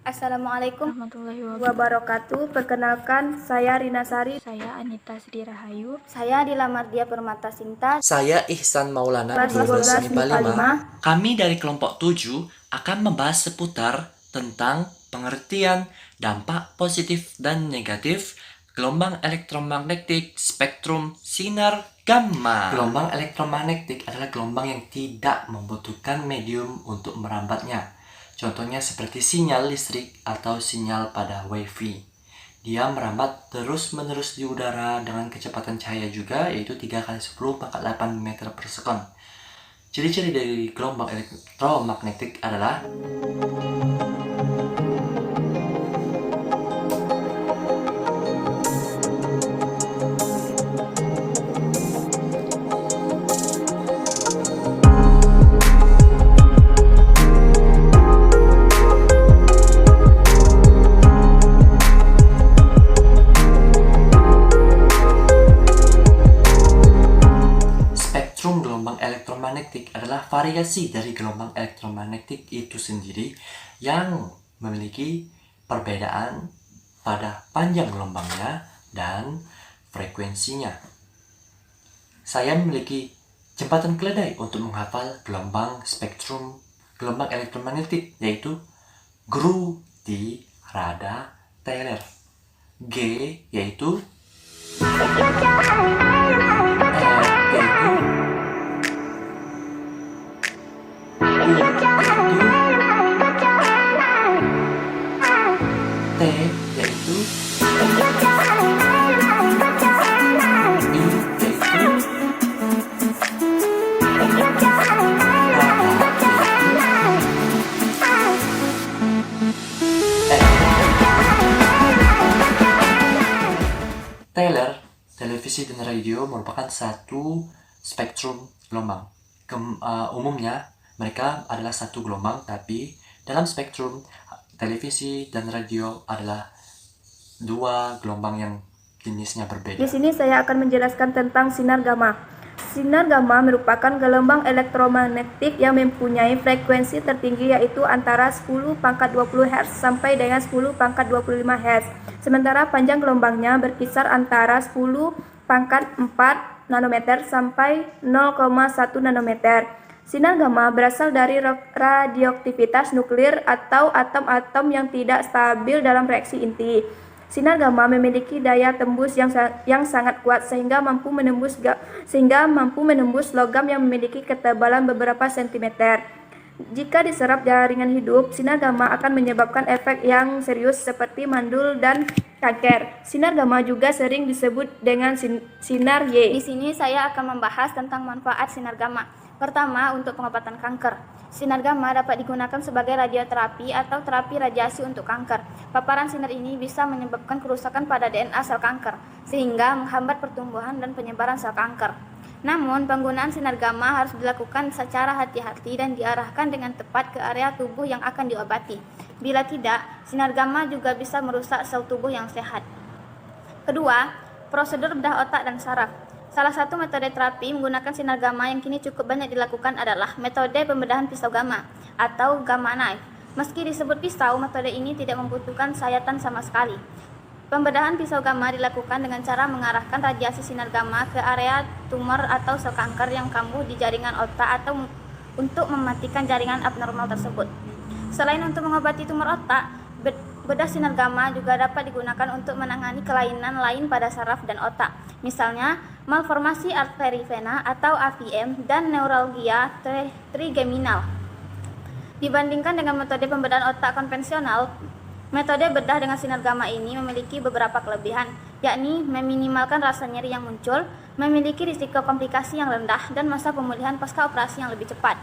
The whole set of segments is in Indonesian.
Assalamualaikum Warahmatullahi wabarakatuh. Perkenalkan, saya Rina Sari. Saya Anita Sri Rahayu. Saya dilamar dia Permata Sinta. Saya Ihsan Maulana, Kelas 12 12 MIPA MIPA 5. Kami dari kelompok 7 akan membahas seputar tentang pengertian, dampak positif dan negatif gelombang elektromagnetik spektrum sinar gamma. Gelombang elektromagnetik adalah gelombang yang tidak membutuhkan medium untuk merambatnya. Contohnya seperti sinyal listrik atau sinyal pada WiFi. Dia merambat terus-menerus di udara dengan kecepatan cahaya juga, yaitu 3 kali 10 pangkat 8 meter per sekon. Ciri-ciri dari gelombang elektromagnetik adalah spektrum gelombang elektromagnetik adalah variasi dari gelombang elektromagnetik itu sendiri yang memiliki perbedaan pada panjang gelombangnya dan frekuensinya. Saya memiliki jembatan keledai untuk menghafal gelombang spektrum gelombang elektromagnetik, yaitu GRU di rada Taylor. G yaitu T yaitu I yaitu Taylor, televisi dan radio merupakan satu spektrum gelombang. Umumnya mereka adalah satu gelombang, tapi dalam spektrum televisi dan radio adalah dua gelombang yang jenisnya berbeda. Di sini saya akan menjelaskan tentang sinar gamma. Sinar gamma merupakan gelombang elektromagnetik yang mempunyai frekuensi tertinggi, yaitu antara 10 pangkat 20 Hz sampai dengan 10 pangkat 25 Hz. Sementara panjang gelombangnya berkisar antara 10 pangkat 4 nanometer sampai 0,1 nanometer. Sinar gamma berasal dari radioaktivitas nuklir atau atom-atom yang tidak stabil dalam reaksi inti. Sinar gamma memiliki daya tembus yang sangat kuat sehingga mampu menembus logam yang memiliki ketebalan beberapa sentimeter. Jika diserap jaringan hidup, sinar gamma akan menyebabkan efek yang serius seperti mandul dan kanker. Sinar gamma juga sering disebut dengan sinar Y. Di sini saya akan membahas tentang manfaat sinar gamma. Pertama, untuk pengobatan kanker. Sinar gamma dapat digunakan sebagai radioterapi atau terapi radiasi untuk kanker. Paparan sinar ini bisa menyebabkan kerusakan pada DNA sel kanker, sehingga menghambat pertumbuhan dan penyebaran sel kanker. Namun, penggunaan sinar gamma harus dilakukan secara hati-hati dan diarahkan dengan tepat ke area tubuh yang akan diobati. Bila tidak, sinar gamma juga bisa merusak sel tubuh yang sehat. Kedua, prosedur bedah otak dan saraf. Salah satu metode terapi menggunakan sinar gamma yang kini cukup banyak dilakukan adalah metode pembedahan pisau gamma atau gamma knife. Meski disebut pisau, metode ini tidak membutuhkan sayatan sama sekali. Pembedahan pisau gamma dilakukan dengan cara mengarahkan radiasi sinar gamma ke area tumor atau sel kanker yang kambuh di jaringan otak atau untuk mematikan jaringan abnormal tersebut. Selain untuk mengobati tumor otak, bedah sinar gamma juga dapat digunakan untuk menangani kelainan lain pada saraf dan otak. Misalnya, malformasi arteri vena atau AVM dan neuralgia trigeminal. Dibandingkan dengan metode pembedahan otak konvensional, metode bedah dengan sinar gamma ini memiliki beberapa kelebihan, yakni meminimalkan rasa nyeri yang muncul, memiliki risiko komplikasi yang rendah, dan masa pemulihan pasca operasi yang lebih cepat.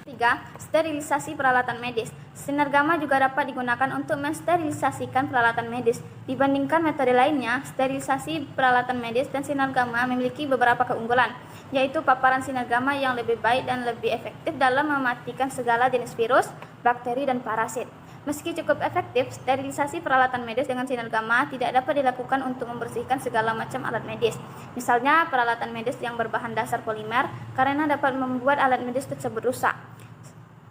3. Sterilisasi peralatan medis. Sinar gamma juga dapat digunakan untuk mensterilisasikan peralatan medis. Dibandingkan metode lainnya, sterilisasi peralatan medis dan sinar gamma memiliki beberapa keunggulan, yaitu paparan sinar gamma yang lebih baik dan lebih efektif dalam mematikan segala jenis virus, bakteri, dan parasit. Meski cukup efektif, sterilisasi peralatan medis dengan sinar gamma tidak dapat dilakukan untuk membersihkan segala macam alat medis. Misalnya, peralatan medis yang berbahan dasar polimer, karena dapat membuat alat medis tersebut rusak.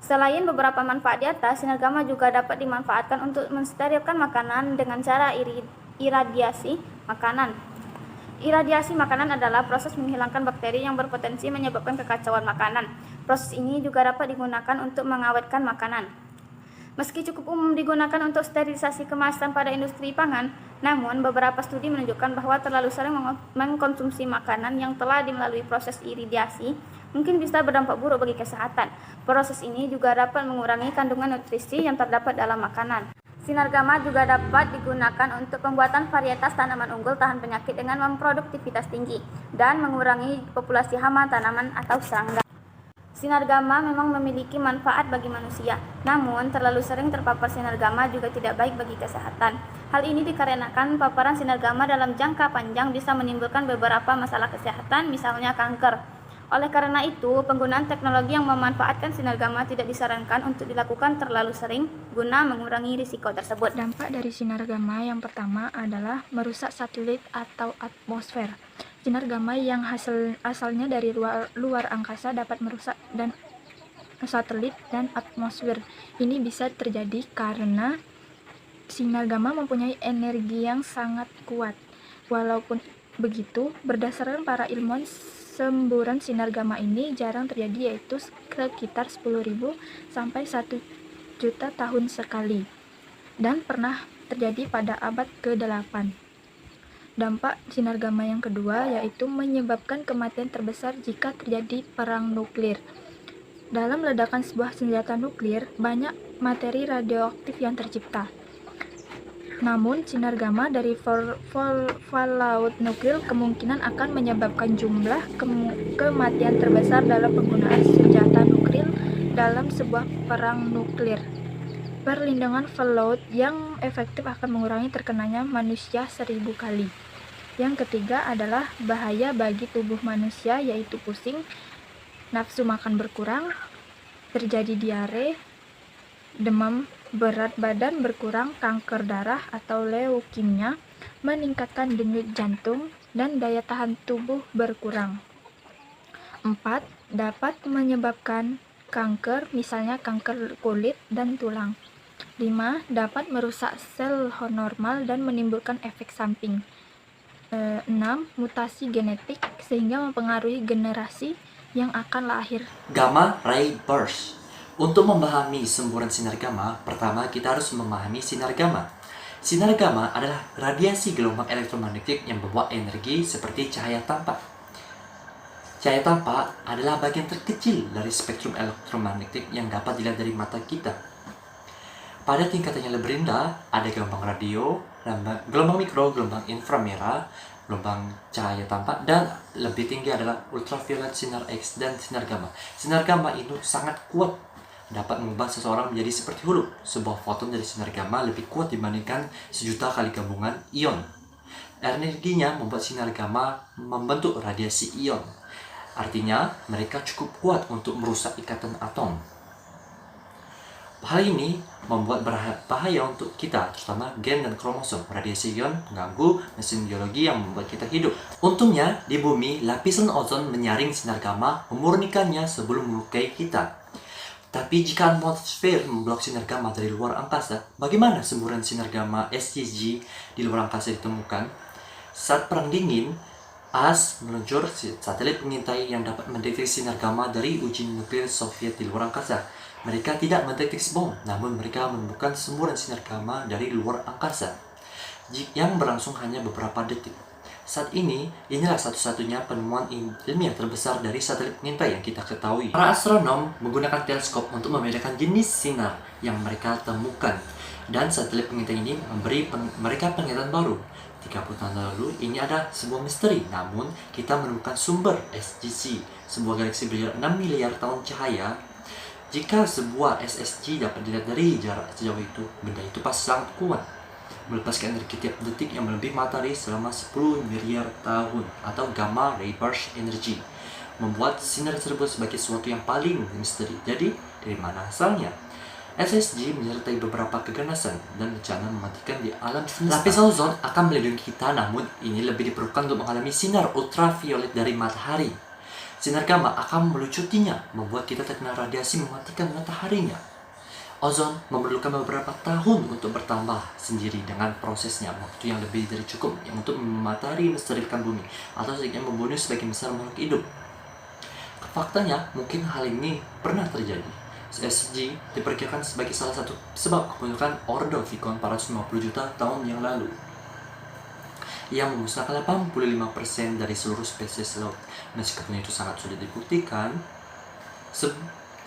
Selain beberapa manfaat di atas, sinar gamma juga dapat dimanfaatkan untuk mensterilkan makanan dengan cara iradiasi makanan. Iradiasi makanan adalah proses menghilangkan bakteri yang berpotensi menyebabkan kekacauan makanan. Proses ini juga dapat digunakan untuk mengawetkan makanan. Meski cukup umum digunakan untuk sterilisasi kemasan pada industri pangan, namun beberapa studi menunjukkan bahwa terlalu sering mengkonsumsi makanan yang telah dilalui proses iradiasi mungkin bisa berdampak buruk bagi kesehatan. Proses ini juga dapat mengurangi kandungan nutrisi yang terdapat dalam makanan. Sinar gamma juga dapat digunakan untuk pembuatan varietas tanaman unggul tahan penyakit dengan memproduktivitas tinggi dan mengurangi populasi hama tanaman atau serangga. Sinar gamma memang memiliki manfaat bagi manusia, namun terlalu sering terpapar sinar gamma juga tidak baik bagi kesehatan. Hal ini dikarenakan paparan sinar gamma dalam jangka panjang bisa menimbulkan beberapa masalah kesehatan, misalnya kanker. Oleh karena itu, penggunaan teknologi yang memanfaatkan sinar gamma tidak disarankan untuk dilakukan terlalu sering guna mengurangi risiko tersebut. Dampak dari sinar gamma yang pertama adalah merusak satelit atau atmosfer. Sinar gamma yang asalnya dari luar angkasa dapat merusak satelit dan atmosfer. Ini bisa terjadi karena sinar gamma mempunyai energi yang sangat kuat. Walaupun begitu, berdasarkan para ilmuwan, semburan sinar gamma ini jarang terjadi, yaitu sekitar 10.000 sampai 1 juta tahun sekali, dan pernah terjadi pada abad ke-8. Dampak sinar gamma yang kedua yaitu menyebabkan kematian terbesar jika terjadi perang nuklir. Dalam ledakan sebuah senjata nuklir, banyak materi radioaktif yang tercipta. Namun, sinar gamma dari fallout nuklir kemungkinan akan menyebabkan jumlah kematian terbesar dalam penggunaan senjata nuklir dalam sebuah perang nuklir. Perlindungan fallout yang efektif akan mengurangi terkenanya manusia 1000 kali. Yang ketiga adalah bahaya bagi tubuh manusia, yaitu pusing, nafsu makan berkurang, terjadi diare, demam, berat badan berkurang, kanker darah atau leukemia, meningkatkan denyut jantung, dan daya tahan tubuh berkurang. 4. Dapat menyebabkan kanker, misalnya kanker kulit dan tulang. 5. Dapat merusak sel normal dan menimbulkan efek samping. 6. Mutasi genetik sehingga mempengaruhi generasi yang akan lahir. Gamma ray burst. Untuk memahami semburan sinar gamma, pertama kita harus memahami sinar gamma. Sinar gamma adalah radiasi gelombang elektromagnetik yang membawa energi seperti cahaya tampak. Cahaya tampak adalah bagian terkecil dari spektrum elektromagnetik yang dapat dilihat dari mata kita. Pada tingkatan yang lebih rendah, ada gelombang radio, gelombang mikro, gelombang inframerah, gelombang cahaya tampak, dan lebih tinggi adalah ultraviolet, sinar X, dan sinar gamma. Sinar gamma itu sangat kuat, dapat mengubah seseorang menjadi seperti huruf. Sebuah foton dari sinar gamma lebih kuat dibandingkan 1.000.000 kali gabungan ion. Energinya membuat sinar gamma membentuk radiasi ion. Artinya, mereka cukup kuat untuk merusak ikatan atom. Hal ini membuat bahaya untuk kita, terutama gen dan kromosom. Radiasi ion mengganggu mesin biologi yang membuat kita hidup. Untungnya, di bumi, lapisan ozon menyaring sinar gamma, memurnikannya sebelum melukai kita. Tapi jika atmosfer memblok sinar gamma dari luar angkasa, bagaimana semburan sinar gamma SGG di luar angkasa ditemukan? Saat Perang Dingin, AS meluncur satelit pengintai yang dapat mendeteksi sinar gamma dari uji nuklir Soviet di luar angkasa. Mereka tidak mendeteksi bom, namun mereka menemukan semburan sinar gamma dari luar angkasa yang berlangsung hanya beberapa detik. Saat ini, inilah satu-satunya penemuan ilmiah terbesar dari satelit pengintai yang kita ketahui. Para astronom menggunakan teleskop untuk membedakan jenis sinar yang mereka temukan, dan satelit pengintai ini memberi mereka penglihatan baru. 30 tahun lalu, ini ada sebuah misteri, namun kita menemukan sumber SGC, sebuah galaksi berjarak 6 miliar tahun cahaya. Jika sebuah SSG dapat dilihat dari jarak sejauh itu, benda itu pasti sangat kuat, melepaskan energi tiap detik yang melebihi matahari selama 10 miliar tahun, atau gamma ray burst energy, membuat sinar tersebut sebagai sesuatu yang paling misteri. Jadi, dari mana asalnya? SSG menyertai beberapa keganasan dan bencana mematikan di alam semesta. Lapisan ozon akan melindungi kita, namun ini lebih diperlukan untuk mengalami sinar ultraviolet dari matahari. Sinar gamma akan melucutinya, membuat kita terkena radiasi mematikan mataharinya. Ozon memerlukan beberapa tahun untuk bertambah sendiri dengan prosesnya, waktu yang lebih dari cukup yang untuk matahari mensterilkan bumi atau setidaknya membunuh sebagian besar makhluk hidup. Faktanya, mungkin hal ini pernah terjadi. SSG diperkirakan sebagai salah satu sebab kepunculan Ordovicon 450 juta tahun yang lalu, yang memusnahkan 85% dari seluruh spesies laut. Meskipun itu sangat sulit dibuktikan,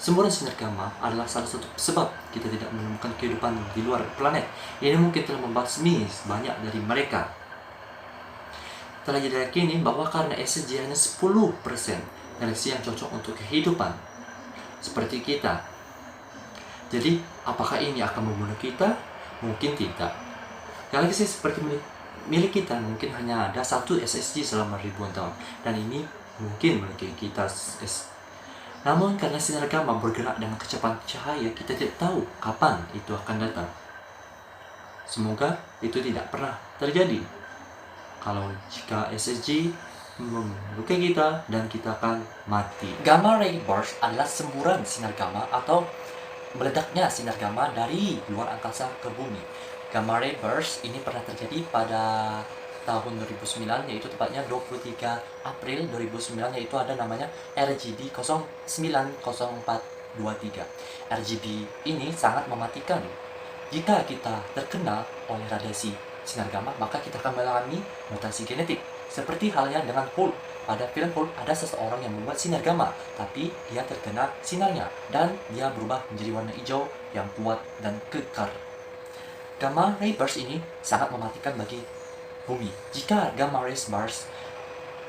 semburan sinar gamma adalah salah satu sebab kita tidak menemukan kehidupan di luar planet. Ini mungkin telah membasmi banyak dari mereka. Telah diyakini bahwa karena SSG hanya 10% galaksi yang cocok untuk kehidupan seperti kita. Jadi, apakah ini akan membunuh kita? Mungkin tidak. Galaksi seperti milik kita mungkin hanya ada satu SSG selama ribuan tahun, dan ini mungkin milik kita. Namun karena sinar gamma bergerak dengan kecepatan cahaya, kita tidak tahu kapan itu akan datang. Semoga itu tidak pernah terjadi. Kalau jika SSG melukai kita dan kita akan mati. Gamma ray burst adalah semburan sinar gamma atau meledaknya sinar gamma dari luar angkasa ke bumi. Gamma ray burst ini pernah terjadi pada tahun 2009, yaitu tepatnya 23 April 2009, yaitu ada namanya RGB 090423. RGB ini sangat mematikan. Jika kita terkena oleh radiasi sinar gamma, maka kita akan mengalami mutasi genetik. Seperti halnya dengan Hulk. Pada film Hulk ada seseorang yang membuat sinar gamma, tapi dia terkena sinarnya dan dia berubah menjadi warna hijau yang kuat dan kekar. Gamma ray burst ini sangat mematikan bagi bumi. Jika gamma ray burst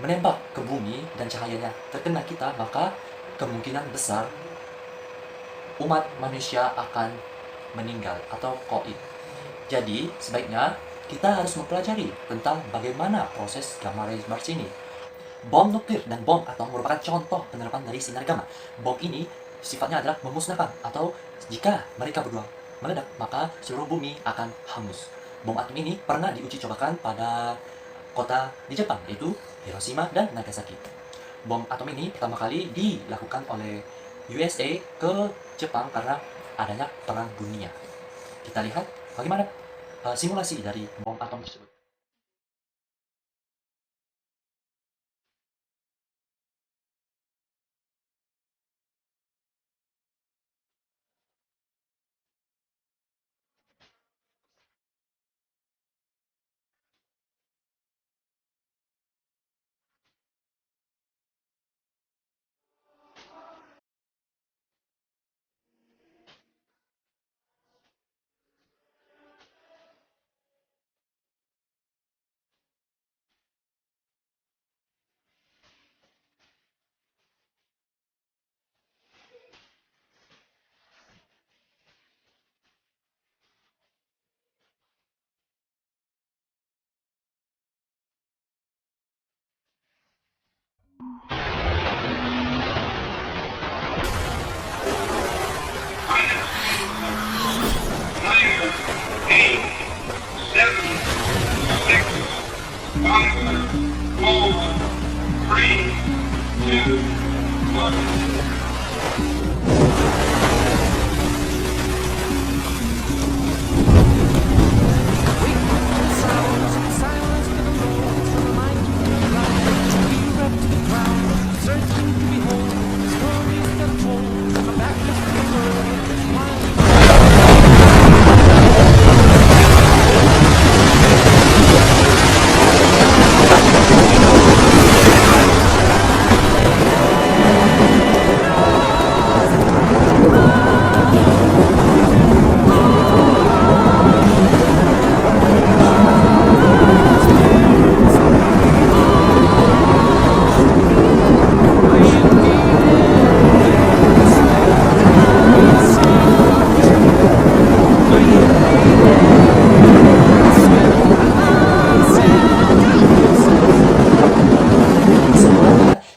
menembak ke bumi dan cahayanya terkena kita, maka kemungkinan besar umat manusia akan meninggal atau koit. Jadi sebaiknya kita harus mempelajari tentang bagaimana proses gamma ray burst ini. Bom nuklir dan bom atom merupakan contoh penerapan dari sinar gamma. Bom ini sifatnya adalah memusnahkan, atau jika mereka berdua meledak, maka seluruh bumi akan hangus. Bom atom ini pernah diuji cobakan pada kota di Jepang, yaitu Hiroshima dan Nagasaki. Bom atom ini pertama kali dilakukan oleh USA ke Jepang karena adanya perang dunia. Kita lihat bagaimana simulasi dari bom atom tersebut.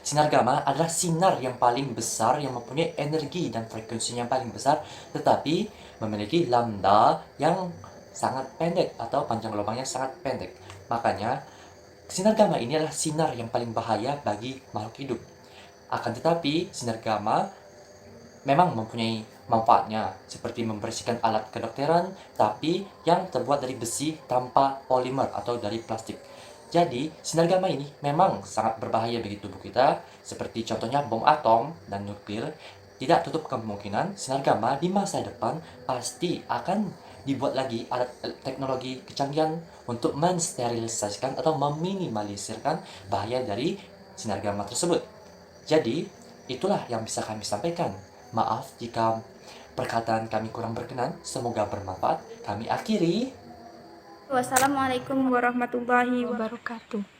Sinar gamma adalah sinar yang paling besar yang mempunyai energi dan frekuensi yang paling besar, tetapi memiliki lambda yang sangat pendek atau panjang gelombangnya sangat pendek. Makanya sinar gamma ini adalah sinar yang paling bahaya bagi makhluk hidup. Akan tetapi, sinar gamma memang mempunyai manfaatnya, seperti membersihkan alat kedokteran, tapi yang terbuat dari besi tanpa polimer atau dari plastik. Jadi, sinar gamma ini memang sangat berbahaya bagi tubuh kita, seperti contohnya bom atom dan nuklir. Tidak tutup kemungkinan sinar gamma di masa depan pasti akan dibuat lagi alat teknologi kecanggihan untuk mensterilisasikan atau meminimalisirkan bahaya dari sinar gamma tersebut. Jadi, itulah yang bisa kami sampaikan. Maaf jika perkataan kami kurang berkenan, semoga bermanfaat. Kami akhiri. Wassalamualaikum Warahmatullahi wabarakatuh. Wabarakatuh.